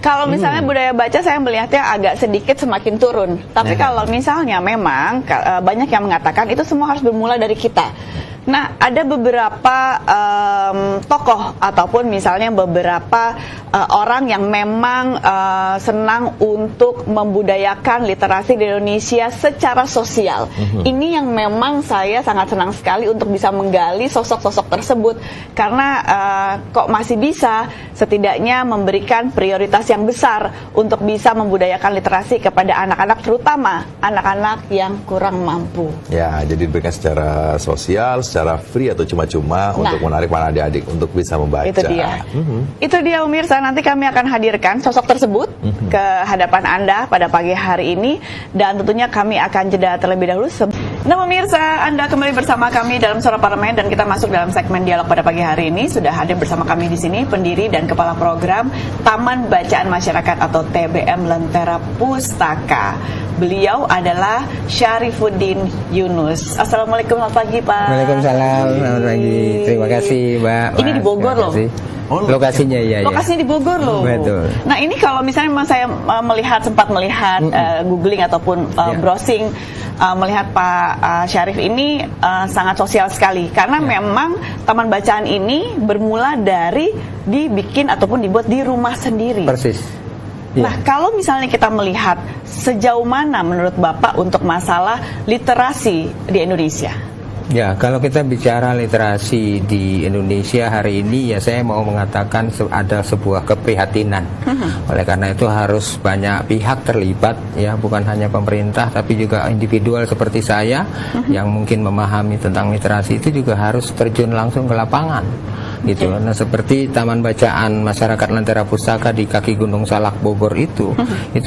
Kalau misalnya budaya baca saya melihatnya agak sedikit semakin turun. Tapi kalau misalnya memang banyak yang mengatakan itu semua harus bermula dari kita. Nah, ada beberapa tokoh ataupun misalnya beberapa orang yang memang senang untuk membudayakan literasi di Indonesia secara sosial. Ini yang memang saya sangat senang sekali untuk bisa menggali sosok-sosok tersebut karena kok masih bisa setidaknya memberikan prioritas yang besar untuk bisa membudayakan literasi kepada anak-anak, terutama anak-anak yang kurang mampu. Ya, jadi diberikan secara sosial, secara free atau cuma-cuma untuk menarik para adik-adik untuk bisa membaca. Itu dia. Itu dia pemirsa, nanti kami akan hadirkan sosok tersebut ke hadapan Anda pada pagi hari ini dan tentunya kami akan jeda terlebih dahulu. Nah pemirsa, Anda kembali bersama kami dalam Suara Parlemen dan kita masuk dalam segmen dialog pada pagi hari ini. Sudah hadir bersama kami di sini pendiri dan kepala program Taman Bacaan Masyarakat atau TBM Lentera Pustaka. Beliau adalah Syarifuddin Yunus. Assalamualaikum, selamat pagi Pak. Waalaikumsalam, selamat pagi. Terima kasih Mbak. Ini di Bogor loh. Lokasinya ya. Lokasinya di Bogor loh. Betul. Nah ini kalau misalnya memang saya sempat melihat googling ataupun browsing melihat Pak Syarif ini sangat sosial sekali karena memang taman bacaan ini bermula dari dibikin ataupun dibuat di rumah sendiri. Persis. Nah, kalau misalnya kita melihat sejauh mana menurut Bapak untuk masalah literasi di Indonesia? Ya, kalau kita bicara literasi di Indonesia hari ini, ya saya mau mengatakan ada sebuah keprihatinan. Oleh karena itu harus banyak pihak terlibat, ya bukan hanya pemerintah, tapi juga individual seperti saya yang mungkin memahami tentang literasi itu juga harus terjun langsung ke lapangan. Gitu. Nah, seperti Taman Bacaan Masyarakat Lentera Pustaka di kaki Gunung Salak Bogor itu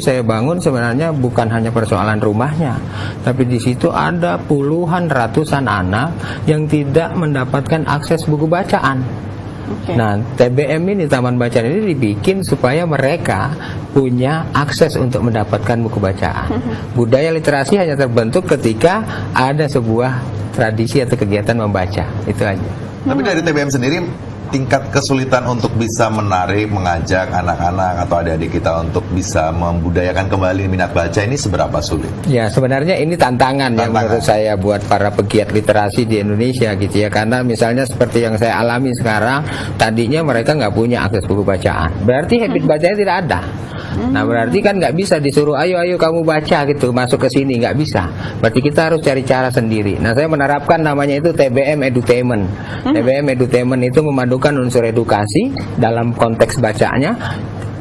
saya bangun sebenarnya bukan hanya persoalan rumahnya, tapi di situ ada puluhan ratusan anak yang tidak mendapatkan akses buku bacaan. Nah, TBM ini, Taman Bacaan ini dibikin supaya mereka punya akses untuk mendapatkan buku bacaan. Budaya literasi hanya terbentuk ketika ada sebuah tradisi atau kegiatan membaca. Itu aja. Tapi dari TBM sendiri, tingkat kesulitan untuk bisa menarik, mengajak anak-anak atau adik-adik kita untuk bisa membudayakan kembali minat baca ini seberapa sulit? Ya, sebenarnya ini tantangan yang menurut saya buat para pegiat literasi di Indonesia gitu ya. Karena misalnya seperti yang saya alami sekarang, tadinya mereka nggak punya akses buku bacaan. Berarti habit bacanya tidak ada. Nah, berarti kan nggak bisa disuruh ayo kamu baca gitu, masuk ke sini, nggak bisa. Berarti kita harus cari cara sendiri. Nah, saya menerapkan namanya itu TBM Edutainment. TBM Edutainment itu memadukan unsur edukasi dalam konteks bacanya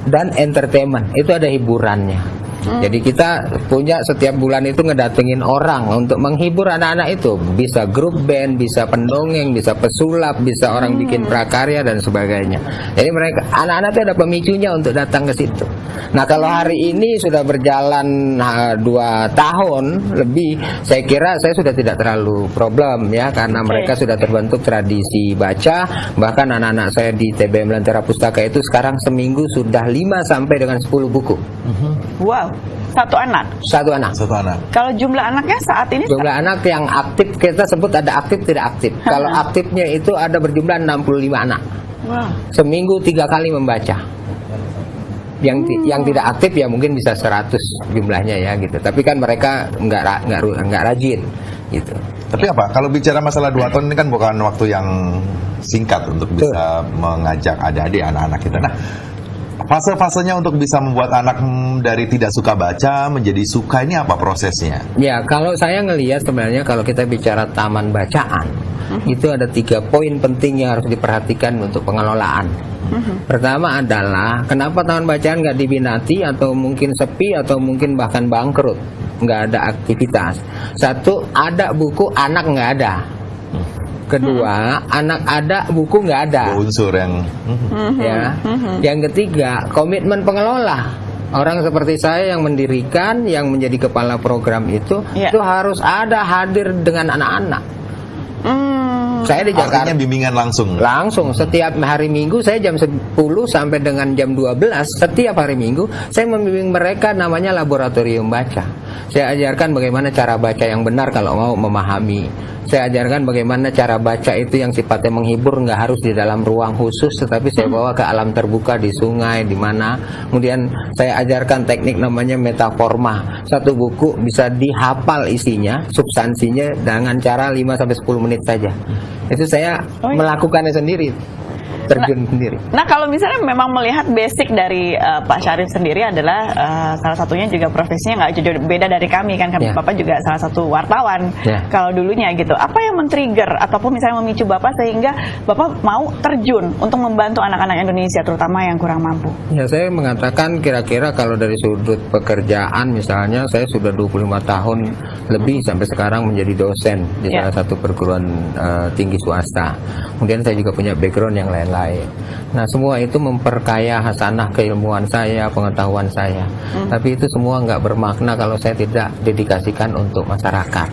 dan entertainment. Itu ada hiburannya. Jadi kita punya setiap bulan itu ngedatengin orang untuk menghibur anak-anak itu. Bisa grup band, bisa pendongeng, bisa pesulap, bisa orang bikin prakarya dan sebagainya. Jadi mereka, anak-anak itu ada pemicunya untuk datang ke situ. Nah, kalau hari ini sudah berjalan 2 tahun lebih, saya kira saya sudah tidak terlalu problem ya, karena mereka sudah terbentuk tradisi baca. Bahkan anak-anak saya di TBM Lentera Pustaka itu sekarang seminggu sudah 5 sampai dengan 10 buku. Wow, satu anak? Satu anak. Kalau jumlah anaknya saat ini? Jumlah anak yang aktif, kita sebut ada aktif tidak aktif. Kalau aktifnya itu ada berjumlah 65 anak. Wow. Seminggu 3 kali membaca. Yang tidak aktif ya mungkin bisa 100 jumlahnya ya gitu. Tapi kan mereka nggak rajin gitu. Tapi apa? Kalau bicara masalah 2 tahun ini kan bukan waktu yang singkat untuk bisa mengajak adik-adik anak-anak kita. Nah, fase-fasenya untuk bisa membuat anak dari tidak suka baca menjadi suka ini apa prosesnya? Ya, kalau saya ngelihat sebenarnya kalau kita bicara taman bacaan, itu ada 3 poin penting yang harus diperhatikan untuk pengelolaan. Pertama adalah kenapa taman bacaan nggak diminati atau mungkin sepi atau mungkin bahkan bangkrut, nggak ada aktivitas. Satu, ada buku, anak nggak ada. Kedua, anak ada, buku nggak ada. Unsur yang ya. Yang ketiga, komitmen pengelola. Orang seperti saya yang mendirikan, yang menjadi kepala program itu harus ada hadir dengan anak-anak. Saya di Jakarta. Artinya bimbingan langsung setiap hari Minggu saya jam 10 sampai dengan jam 12 setiap hari Minggu saya membimbing mereka, namanya laboratorium baca. Saya ajarkan bagaimana cara baca yang benar kalau mau memahami Saya ajarkan bagaimana cara baca itu yang sifatnya menghibur, nggak harus di dalam ruang khusus, tetapi saya bawa ke alam terbuka di sungai, di mana. Kemudian saya ajarkan teknik namanya metaforma. Satu buku bisa dihafal isinya, substansinya dengan cara 5-10 menit saja. Itu saya melakukannya sendiri. Terjun sendiri. Nah, kalau misalnya memang melihat basic dari Pak Syarif sendiri adalah salah satunya juga profesinya nggak jauh beda dari kami kan, Bapak juga salah satu wartawan kalau dulunya gitu. Apa yang men-trigger ataupun misalnya memicu Bapak sehingga Bapak mau terjun untuk membantu anak-anak Indonesia terutama yang kurang mampu? Ya, saya mengatakan kira-kira kalau dari sudut pekerjaan misalnya saya sudah 25 tahun lebih sampai sekarang menjadi dosen di salah satu perguruan tinggi swasta. Kemudian saya juga punya background yang lain-lain. Nah, semua itu memperkaya hasanah keilmuan saya, pengetahuan saya. Tapi itu semua nggak bermakna kalau saya tidak dedikasikan untuk masyarakat.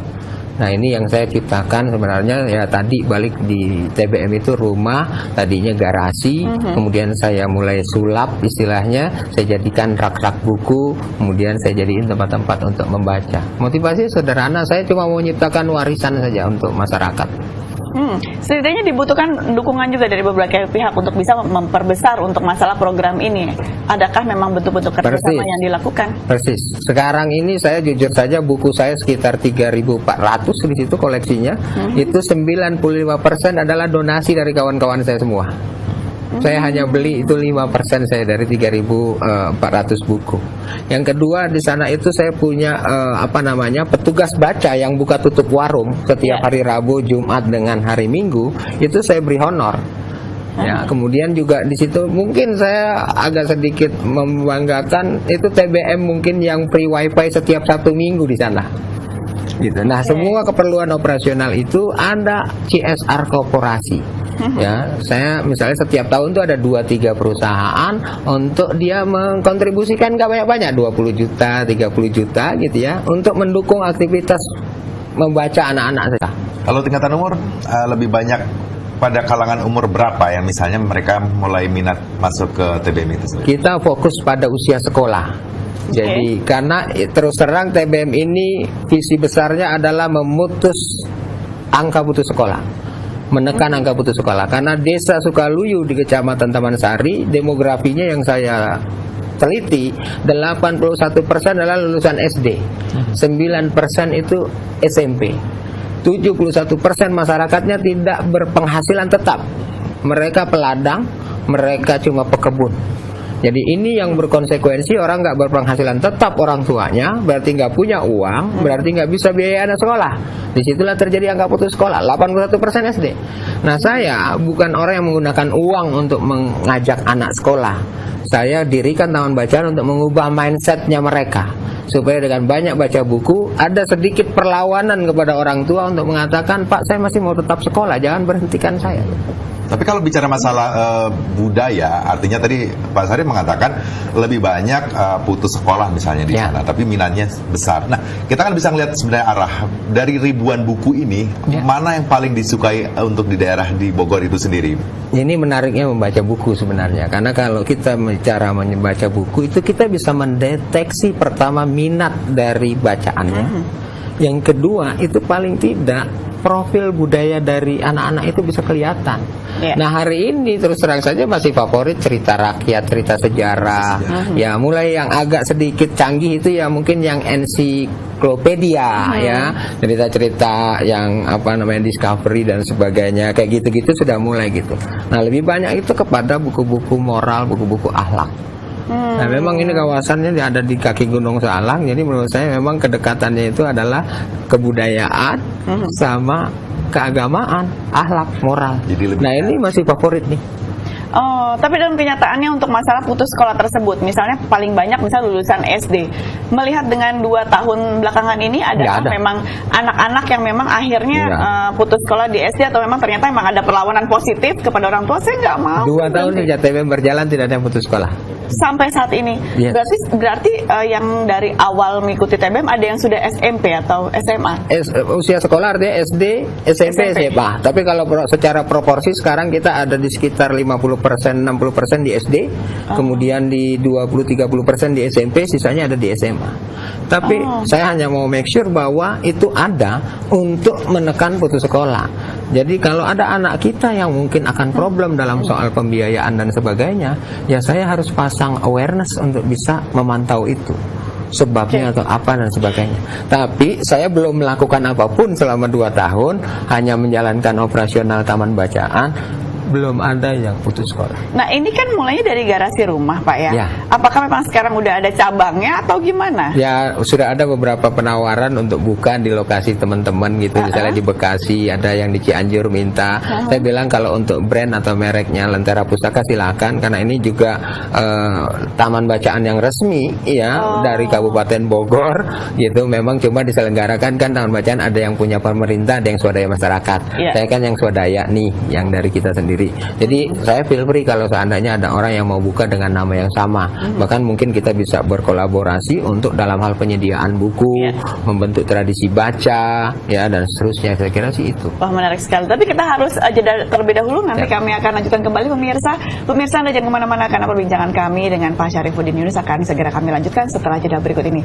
Nah, ini yang saya ciptakan sebenarnya ya tadi balik di TBM itu rumah, tadinya garasi, kemudian saya mulai sulap istilahnya, saya jadikan rak-rak buku, kemudian saya jadiin tempat-tempat untuk membaca. Motivasi sederhana, saya cuma mau menciptakan warisan saja untuk masyarakat. Setidaknya dibutuhkan dukungan juga dari beberapa pihak untuk bisa memperbesar untuk masalah program ini. Adakah memang betul-betul kerjasama yang dilakukan? Persis. Sekarang ini saya jujur saja buku saya sekitar 3.400 di situ koleksinya. Itu 95% adalah donasi dari kawan-kawan saya semua. Saya hanya beli itu 5% saya dari 3.400 buku. Yang kedua di sana itu saya punya petugas baca yang buka tutup warung setiap hari Rabu, Jumat dengan hari Minggu, itu saya beri honor. Ya, kemudian juga di situ mungkin saya agak sedikit membanggakan itu TBM mungkin yang free wifi setiap 1 minggu di sana. Gitu. Nah, semua keperluan operasional itu ada CSR korporasi. Ya, saya misalnya setiap tahun tuh ada 2-3 perusahaan untuk dia mengkontribusikan gak banyak-banyak 20 juta, 30 juta gitu ya, untuk mendukung aktivitas membaca anak-anak saya. Kalau tingkatan umur lebih banyak pada kalangan umur berapa yang misalnya mereka mulai minat masuk ke TBM itu sendiri? Kita fokus pada usia sekolah. Jadi karena terus terang TBM ini visi besarnya adalah memutus angka putus sekolah, menekan angka putus sekolah. Karena desa Sukaluyu di Kecamatan Taman Sari, demografinya yang saya teliti 81% adalah lulusan SD, 9% itu SMP, 71% masyarakatnya tidak berpenghasilan tetap, mereka peladang, mereka cuma pekebun. Jadi ini yang berkonsekuensi orang nggak berpenghasilan tetap orang tuanya, berarti nggak punya uang, berarti nggak bisa biaya anak sekolah. Disitulah terjadi angka putus sekolah, 81% SD. Nah, saya bukan orang yang menggunakan uang untuk mengajak anak sekolah. Saya dirikan taman bacaan untuk mengubah mindsetnya mereka, supaya dengan banyak baca buku ada sedikit perlawanan kepada orang tua untuk mengatakan, Pak, saya masih mau tetap sekolah, jangan berhentikan saya. Tapi kalau bicara masalah budaya, artinya tadi Pak Syarif mengatakan lebih banyak putus sekolah misalnya di sana, tapi minatnya besar. Nah, kita kan bisa melihat sebenarnya arah dari ribuan buku ini, mana yang paling disukai untuk di daerah di Bogor itu sendiri? Ini menariknya membaca buku sebenarnya, karena kalau kita bicara membaca buku itu kita bisa mendeteksi pertama minat dari bacaannya. Yang kedua itu paling tidak profil budaya dari anak-anak itu bisa kelihatan. Nah, hari ini terus terang saja masih favorit cerita rakyat, cerita sejarah. Ya, mulai yang agak sedikit canggih itu ya mungkin yang ensiklopedia ya, cerita-cerita yang Discovery dan sebagainya, kayak gitu-gitu sudah mulai gitu. Nah, lebih banyak itu kepada buku-buku moral, buku-buku akhlak. Nah, memang ini kawasannya ada di kaki Gunung Salang, jadi menurut saya memang kedekatannya itu adalah kebudayaan sama keagamaan, akhlak, moral. Nah, ini masih favorit nih. Oh, tapi dalam kenyataannya untuk masalah putus sekolah tersebut, misalnya paling banyak misal lulusan SD, melihat dengan 2 tahun belakangan ini ada memang anak-anak yang memang akhirnya putus sekolah di SD, atau memang ternyata memang ada perlawanan positif kepada orang tua, saya nggak mau. 2 tahun sejak TBM berjalan tidak ada yang putus sekolah. Sampai saat ini, berarti yang dari awal mengikuti TBM ada yang sudah SMP atau SMA? Usia sekolah artinya SD, SMP, SMA. Tapi kalau secara proporsi sekarang kita ada di sekitar 50% 60% di SD, kemudian di 20-30% di SMP, sisanya ada di SMA. Tapi saya hanya mau make sure bahwa itu ada untuk menekan putus sekolah. Jadi kalau ada anak kita yang mungkin akan problem dalam soal pembiayaan dan sebagainya, ya saya harus pasang awareness untuk bisa memantau itu, sebabnya atau apa dan sebagainya. Tapi saya belum melakukan apapun selama 2 tahun, hanya menjalankan operasional taman bacaan. Belum ada yang putus sekolah. Nah ini kan mulainya dari garasi rumah Pak ya. Ya. Apakah memang sekarang udah ada cabangnya atau gimana? Ya sudah ada beberapa penawaran untuk buka di lokasi teman-teman gitu. Misalnya di Bekasi, ada yang di Cianjur minta. Saya bilang kalau untuk brand atau mereknya Lentera Pustaka silakan, karena ini juga taman bacaan yang resmi ya dari Kabupaten Bogor gitu. Memang cuma diselenggarakan kan taman bacaan ada yang punya pemerintah, ada yang swadaya masyarakat. Saya kan yang swadaya nih, yang dari kita sendiri. Jadi saya feel free kalau seandainya ada orang yang mau buka dengan nama yang sama. Bahkan mungkin kita bisa berkolaborasi untuk dalam hal penyediaan buku, membentuk tradisi baca, ya dan seterusnya. Saya kira sih itu. Wah menarik sekali. Tapi kita harus jeda terlebih dahulu. Nanti kami akan lanjutkan kembali pemirsa. Pemirsa Anda jangan kemana-mana karena perbincangan kami dengan Pak Syarifuddin Yunus akan segera kami lanjutkan setelah jeda berikut ini.